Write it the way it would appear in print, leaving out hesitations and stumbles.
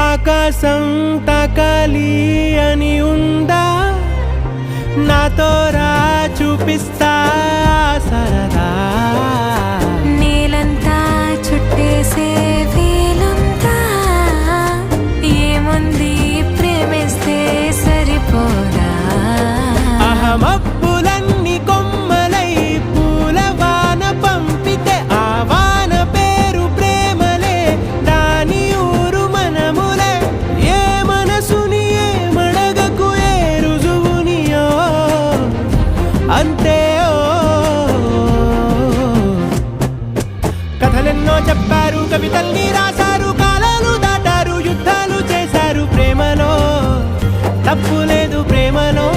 ఆకాశం తాకాలి అని ఉందా, నాతో రా చూపిస్తా సరదా. నేలంతా చుట్టేసే వేలంతా, ఏముంది ప్రేమిస్తే సరిపోదా. అహమప్పులన్నీ కొమ్మలై పూలవాన పంపితే, ఆ వాన పేరు ప్రేమలే, దాని ఊరు మనములే. ఏ మనసుని ఏ మడగకు, ఏ రుజువునియో అంతే. కథలెన్నో చెప్పారు, కవితల్ని రాశారు, కాలాలు దాటారు, యుద్ధాలు చేశారు. ప్రేమలో తప్పు లేదు, ప్రేమలో